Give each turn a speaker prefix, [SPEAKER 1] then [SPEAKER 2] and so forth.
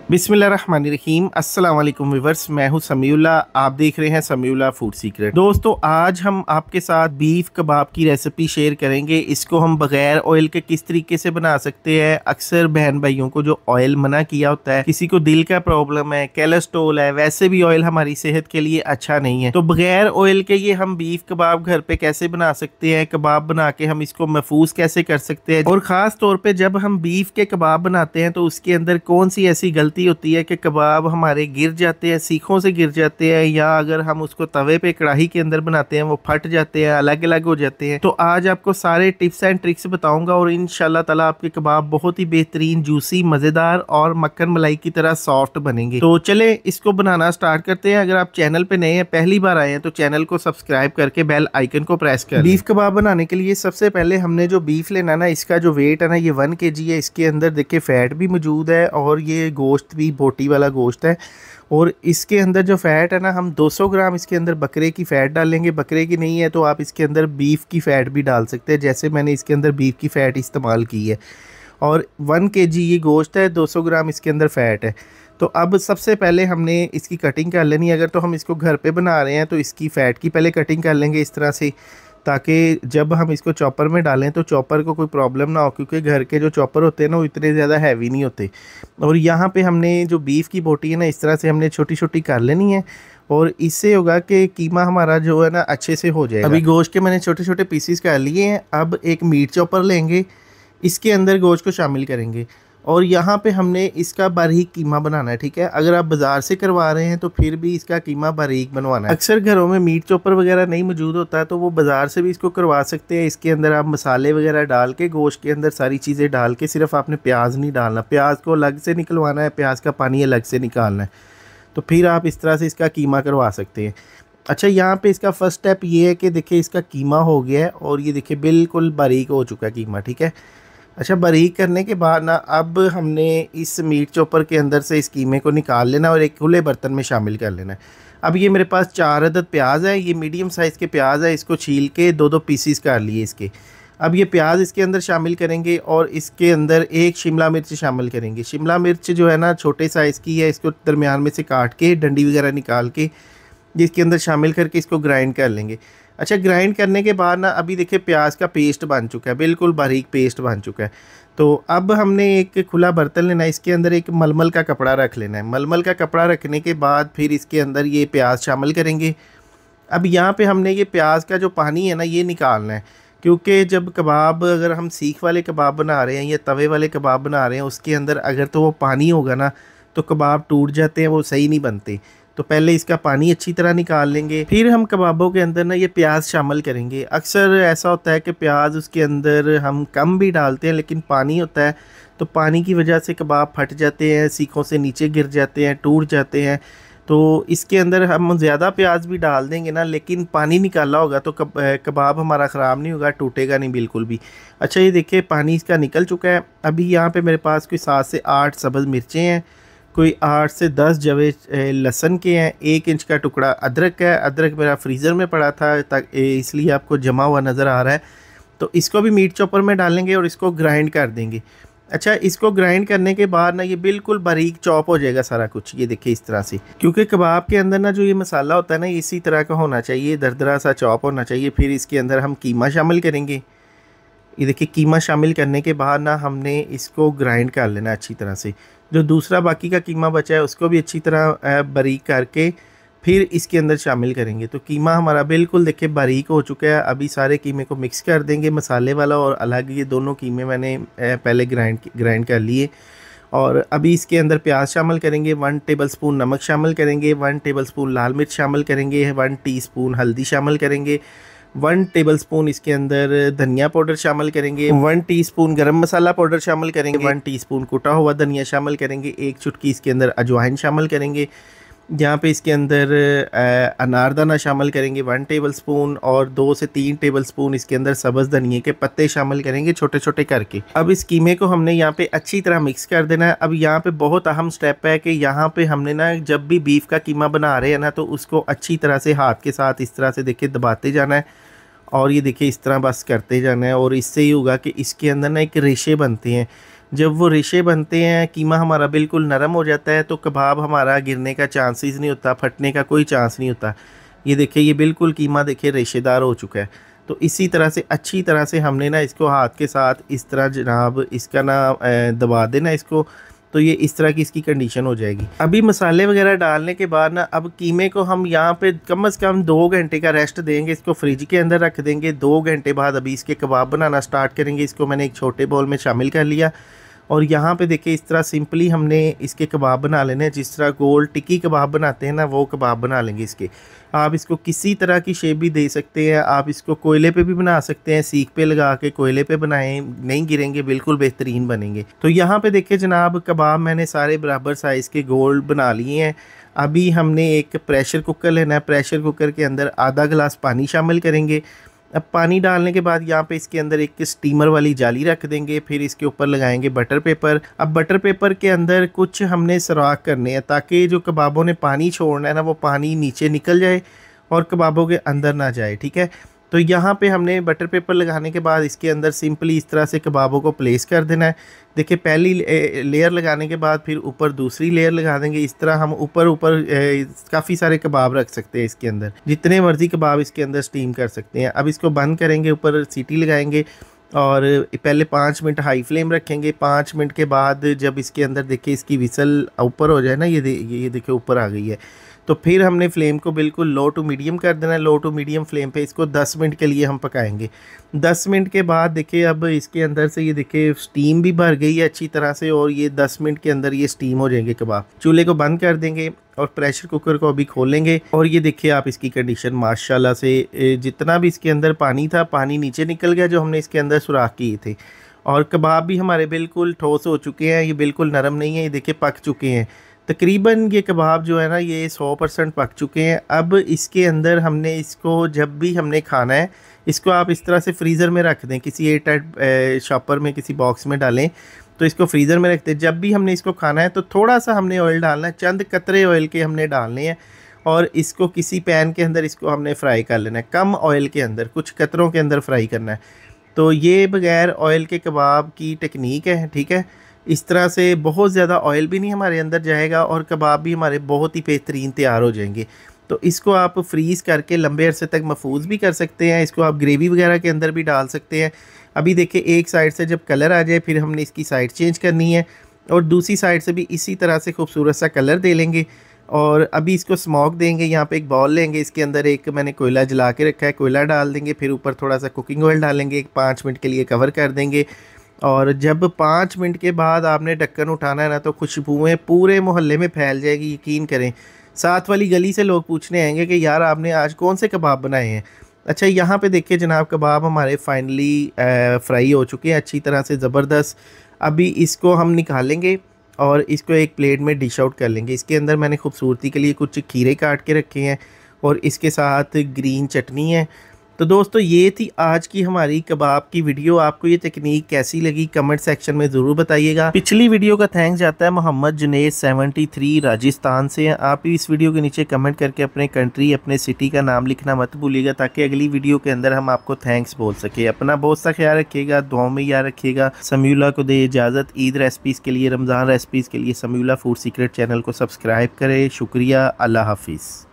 [SPEAKER 1] बिस्मिल्लाहिर्रहमानिर्रहीम। अस्सलाम वालेकुम व्यूअर्स, मैं हूं समीउल्ला। आप देख रहे हैं समीउल्ला फूड सीक्रेट। दोस्तों, आज हम आपके साथ बीफ कबाब की रेसिपी शेयर करेंगे। इसको हम बगैर ऑयल के किस तरीके से बना सकते हैं। अक्सर बहन भाइयों को जो ऑयल मना किया होता है, किसी को दिल का प्रॉब्लम है, कोलेस्ट्रॉल है, वैसे भी ऑयल हमारी सेहत के लिए अच्छा नहीं है। तो बगैर ऑयल के ये हम बीफ कबाब घर पे कैसे बना सकते हैं, कबाब बना के हम इसको महफूज कैसे कर सकते हैं, और ख़ास तौर पर जब हम बीफ के कबाब बनाते हैं तो उसके अंदर कौन सी ऐसी गलती होती है कि कबाब हमारे गिर जाते हैं, सीखों से गिर जाते हैं, या अगर हम उसको तवे पे कढ़ाई के अंदर बनाते हैं वो फट जाते हैं, अलग अलग हो जाते हैं। तो आज आपको सारे टिप्स एंड ट्रिक्स बताऊंगा और इंशाल्लाह ताला आपके कबाब बहुत ही बेहतरीन, जूसी, मज़ेदार और मक्खन मलाई की तरह सॉफ्ट बनेंगे। तो चले इसको बनाना स्टार्ट करते हैं। अगर आप चैनल पे नए हैं, पहली बार आए हैं, तो चैनल को सब्सक्राइब करके बेल आइकन को प्रेस कर। बीफ कबाब बनाने के लिए सबसे पहले हमने जो बीफ लेना ना, इसका जो वेट है ना, ये 1 kg है। इसके अंदर देखिए फैट भी मौजूद है और ये गोश्त भी बोटी वाला गोश्त है। और इसके अंदर जो फ़ैट है ना, हम 200 ग्राम इसके अंदर बकरे की फ़ैट डालेंगे। बकरे की नहीं है तो आप इसके अंदर बीफ की फ़ैट भी डाल सकते हैं, जैसे मैंने इसके अंदर बीफ की फ़ैट इस्तेमाल की है। और 1 kg ये गोश्त है, 200 ग्राम इसके अंदर फ़ैट है। तो अब सबसे पहले हमने इसकी कटिंग कर लेनी है। अगर तो हम इसको घर पे बना रहे हैं तो इसकी फ़ैट की पहले कटिंग कर लेंगे इस तरह से, ताकि जब हम इसको चॉपर में डालें तो चॉपर को कोई प्रॉब्लम ना हो, क्योंकि घर के जो चॉपर होते हैं ना वो इतने ज़्यादा हैवी नहीं होते। और यहाँ पे हमने जो बीफ की बोटी है ना, इस तरह से हमने छोटी छोटी कर लेनी है, और इससे होगा कि कीमा हमारा जो है ना अच्छे से हो जाएगा। अभी गोश्त के मैंने छोटे छोटे पीसीस कर लिए हैं। अब एक मीट चॉपर लेंगे, इसके अंदर गोश्त को शामिल करेंगे और यहाँ पे हमने इसका बारीक कीमा बनाना है। ठीक है, अगर आप बाज़ार से करवा रहे हैं तो फिर भी इसका कीमा बारीक बनवाना है। अक्सर घरों में मीट चॉपर वगैरह नहीं मौजूद होता है तो वो बाज़ार से भी इसको करवा सकते हैं। इसके अंदर आप मसाले वगैरह डाल के, गोश्त के अंदर सारी चीज़ें डाल के, सिर्फ आपने प्याज नहीं डालना, प्याज को अलग से निकलवाना है, प्याज का पानी अलग से निकालना है। तो फिर आप इस तरह से इसका कीमा करवा सकते हैं। अच्छा, यहाँ पे इसका फर्स्ट स्टेप ये है कि देखिए इसका कीमा हो गया है और ये देखिए बिल्कुल बारीक हो चुका है कीमा। ठीक है, अच्छा, बारीक करने के बाद ना अब हमने इस मीट चॉपर के अंदर से इस कीमे को निकाल लेना और एक खुले बर्तन में शामिल कर लेना है। अब ये मेरे पास 4 अदद प्याज है, ये मीडियम साइज़ के प्याज है। इसको छील के दो दो पीसीस कर लिए इसके। अब ये प्याज इसके अंदर शामिल करेंगे और इसके अंदर एक शिमला मिर्च शामिल करेंगे। शिमला मिर्च जो है ना छोटे साइज़ की है, इसको दरमियान में से काट के डंडी वगैरह निकाल के इसके अंदर शामिल करके इसको ग्राइंड कर लेंगे। अच्छा, ग्राइंड करने के बाद ना अभी देखिए प्याज का पेस्ट बन चुका है, बिल्कुल बारीक पेस्ट बन चुका है। तो अब हमने एक खुला बर्तन लेना है, इसके अंदर एक मलमल का कपड़ा रख लेना है। मलमल का कपड़ा रखने के बाद फिर इसके अंदर ये प्याज शामिल करेंगे। अब यहाँ पे हमने ये प्याज का जो पानी है ना ये निकालना है, क्योंकि जब कबाब, अगर हम सीख वाले कबाब बना रहे हैं या तवे वाले कबाब बना रहे हैं, उसके अंदर अगर तो वो पानी होगा ना तो कबाब टूट जाते हैं, वो सही नहीं बनते। तो पहले इसका पानी अच्छी तरह निकाल लेंगे, फिर हम कबाबों के अंदर ना ये प्याज शामिल करेंगे। अक्सर ऐसा होता है कि प्याज उसके अंदर हम कम भी डालते हैं, लेकिन पानी होता है तो पानी की वजह से कबाब फट जाते हैं, सीखों से नीचे गिर जाते हैं, टूट जाते हैं। तो इसके अंदर हम ज़्यादा प्याज भी डाल देंगे ना, लेकिन पानी निकाला होगा तो कबाब हमारा ख़राब नहीं होगा, टूटेगा नहीं बिल्कुल भी। अच्छा, ये देखिए पानी इसका निकल चुका है। अभी यहाँ पे मेरे पास कोई 7 से 8 सब्ज़ मिर्चें हैं, कोई 8 से 10 जवे लहसुन के हैं, 1 इंच का टुकड़ा अदरक का है। अदरक मेरा फ्रीज़र में पड़ा था इसलिए आपको जमा हुआ नज़र आ रहा है। तो इसको भी मीट चॉपर में डालेंगे और इसको ग्राइंड कर देंगे। अच्छा, इसको ग्राइंड करने के बाद ना ये बिल्कुल बारीक चॉप हो जाएगा सारा कुछ, ये देखिए इस तरह से। क्योंकि कबाब के अंदर ना जो ये मसाला होता है ना, इसी तरह का होना चाहिए, दरदरा सा चॉप होना चाहिए। फिर इसके अंदर हम कीमा शामिल करेंगे। ये देखिए कीमा शामिल करने के बाद ना हमने इसको ग्राइंड कर लेना अच्छी तरह से। जो दूसरा बाकी का कीमा बचा है उसको भी अच्छी तरह बारीक करके फिर इसके अंदर शामिल करेंगे। तो कीमा हमारा बिल्कुल देखिए बारीक हो चुका है। अभी सारे कीमे को मिक्स कर देंगे, मसाले वाला और अलग। ये दोनों कीमे मैंने पहले ग्राइंड कर लिए। और अभी इसके अंदर प्याज शामिल करेंगे, 1 टेबलस्पून नमक शामिल करेंगे, 1 टेबलस्पून लाल मिर्च शामिल करेंगे, 1 टीस्पून हल्दी शामिल करेंगे, 1 टेबलस्पून इसके अंदर धनिया पाउडर शामिल करेंगे, 1 टीस्पून गरम मसाला पाउडर शामिल करेंगे, 1 टीस्पून कुटा हुआ धनिया शामिल करेंगे, 1 चुटकी इसके अंदर अजवाइन शामिल करेंगे। यहाँ पे इसके अंदर अनारदाना शामिल करेंगे 1 टेबलस्पून, और 2 से 3 टेबलस्पून इसके अंदर सब्ज़ धनिए के पत्ते शामिल करेंगे छोटे छोटे करके। अब इस कीमे को हमने यहाँ पे अच्छी तरह मिक्स कर देना है। अब यहाँ पे बहुत अहम स्टेप है कि यहाँ पे हमने ना जब भी बीफ का कीमा बना रहे हैं ना, तो उसको अच्छी तरह से हाथ के साथ इस तरह से देखिए दबाते जाना है, और ये देखिए इस तरह बस करते जाना है। और इससे ही होगा कि इसके अंदर ना एक रेशे बनते हैं, जब वो रेशे बनते हैं, कीमा हमारा बिल्कुल नरम हो जाता है, तो कबाब हमारा गिरने का चांसेस नहीं होता, फटने का कोई चांस नहीं होता। ये देखिए, ये बिल्कुल कीमा देखिए रेशेदार हो चुका है। तो इसी तरह से अच्छी तरह से हमने ना इसको हाथ के साथ इस तरह जनाब इसका ना दबा देना इसको, तो ये इस तरह की इसकी कंडीशन हो जाएगी। अभी मसाले वगैरह डालने के बाद ना अब कीमे को हम यहाँ पे कम से कम 2 घंटे का रेस्ट देंगे, इसको फ्रिज के अंदर रख देंगे। 2 घंटे बाद अभी इसके कबाब बनाना स्टार्ट करेंगे। इसको मैंने एक छोटे बाउल में शामिल कर लिया और यहाँ पे देखिए इस तरह सिंपली हमने इसके कबाब बना लेने हैं। जिस तरह गोल टिक्की कबाब बनाते हैं ना, वो कबाब बना लेंगे इसके। आप इसको किसी तरह की शेप भी दे सकते हैं, आप इसको कोयले पे भी बना सकते हैं, सीख पे लगा के कोयले पे बनाएं, नहीं गिरेंगे, बिल्कुल बेहतरीन बनेंगे। तो यहाँ पे देखिए जनाब कबाब मैंने सारे बराबर साइज़ के गोल बना लिए हैं। अभी हमने एक प्रेशर कुकर लेना है। प्रेशर कुकर के अंदर आधा गिलास पानी शामिल करेंगे। अब पानी डालने के बाद यहाँ पे इसके अंदर एक स्टीमर वाली जाली रख देंगे, फिर इसके ऊपर लगाएंगे बटर पेपर। अब बटर पेपर के अंदर कुछ हमने सुराख करने हैं ताकि जो कबाबों ने पानी छोड़ना है ना, वो पानी नीचे निकल जाए और कबाबों के अंदर ना जाए, ठीक है। तो यहाँ पे हमने बटर पेपर लगाने के बाद इसके अंदर सिंपली इस तरह से कबाबों को प्लेस कर देना है। देखिए पहली लेयर लगाने के बाद फिर ऊपर दूसरी लेयर लगा देंगे। इस तरह हम ऊपर काफ़ी सारे कबाब रख सकते हैं इसके अंदर, जितने मर्जी कबाब इसके अंदर स्टीम कर सकते हैं। अब इसको बंद करेंगे, ऊपर सीटी लगाएंगे और पहले 5 मिनट हाई फ्लेम रखेंगे। 5 मिनट के बाद जब इसके अंदर देखिए इसकी विसल ऊपर हो जाए ना, ये देखिए ऊपर आ गई है, तो फिर हमने फ्लेम को बिल्कुल लो टू मीडियम कर देना है। लो टू मीडियम फ्लेम पे इसको 10 मिनट के लिए हम पकाएंगे। 10 मिनट के बाद देखिए अब इसके अंदर से ये देखिए स्टीम भी भर गई है अच्छी तरह से और ये 10 मिनट के अंदर ये स्टीम हो जाएंगे कबाब। चूल्हे को बंद कर देंगे और प्रेशर कुकर को अभी खोलेंगे और ये देखिए आप इसकी कंडीशन माशाल्लाह से जितना भी इसके अंदर पानी था, पानी नीचे निकल गया जो हमने इसके अंदर सुराख किए थे। और कबाब भी हमारे बिल्कुल ठोस हो चुके हैं, ये बिल्कुल नरम नहीं है, ये देखिए पक चुके हैं। तकरीबन ये कबाब जो है ना ये 100% पक चुके हैं। अब इसके अंदर हमने इसको जब भी हमने खाना है, इसको आप इस तरह से फ्रीज़र में रख दें, किसी एयर टाइट शॉपर में किसी बॉक्स में डालें, तो इसको फ्रीज़र में रख दें। जब भी हमने इसको खाना है तो थोड़ा सा हमने ऑयल डालना है, चंद कतरे ऑयल के हमने डालने हैं और इसको किसी पैन के अंदर इसको हमने फ्राई कर लेना है, कम ऑयल के अंदर, कुछ कतरों के अंदर फ्राई करना है। तो ये बग़ैर ऑयल के कबाब की टेक्निक है, ठीक है। इस तरह से बहुत ज़्यादा ऑयल भी नहीं हमारे अंदर जाएगा और कबाब भी हमारे बहुत ही बेहतरीन तैयार हो जाएंगे। तो इसको आप फ्रीज़ करके लंबे अरसे तक महफूज भी कर सकते हैं। इसको आप ग्रेवी वगैरह के अंदर भी डाल सकते हैं। अभी देखिए एक साइड से जब कलर आ जाए फिर हमने इसकी साइड चेंज करनी है और दूसरी साइड से भी इसी तरह से खूबसूरत सा कलर दे लेंगे और अभी इसको स्मोक देंगे। यहाँ पे एक बाउल लेंगे, इसके अंदर एक मैंने कोयला जला के रखा है, कोयला डाल देंगे, फिर ऊपर थोड़ा सा कुकिंग ऑयल डालेंगे, 5 मिनट के लिए कवर कर देंगे और जब 5 मिनट के बाद आपने ढक्कन उठाना है ना, तो खुशबुएं पूरे मोहल्ले में फैल जाएगी, यकीन करें। साथ वाली गली से लोग पूछने आएंगे कि यार आपने आज कौन से कबाब बनाए हैं। अच्छा यहाँ पे देखिए जनाब कबाब हमारे फाइनली फ्राई हो चुके हैं अच्छी तरह से, ज़बरदस्त। अभी इसको हम निकालेंगे और इसको एक प्लेट में डिश आउट कर लेंगे। इसके अंदर मैंने खूबसूरती के लिए कुछ खीरे काट के रखे हैं और इसके साथ ग्रीन चटनी है। तो दोस्तों ये थी आज की हमारी कबाब की वीडियो। आपको ये टेक्निक कैसी लगी कमेंट सेक्शन में ज़रूर बताइएगा। पिछली वीडियो का थैंक्स जाता है मोहम्मद जुनेद 73 राजस्थान से। आप भी इस वीडियो के नीचे कमेंट करके अपने कंट्री अपने सिटी का नाम लिखना मत भूलिएगा ताकि अगली वीडियो के अंदर हम आपको थैंक्स बोल सके। अपना बहुत सा ख्याल रखिएगा, दुआओं में याद रखिएगा। समीउल्लाह को दे इजाज़त। ईद रेसिपीज़ के लिए, रमज़ान रेसिपीज़ के लिए समीउल्लाह फूड सीक्रेट चैनल को सब्सक्राइब करें। शुक्रिया, अल्लाह हाफिज़।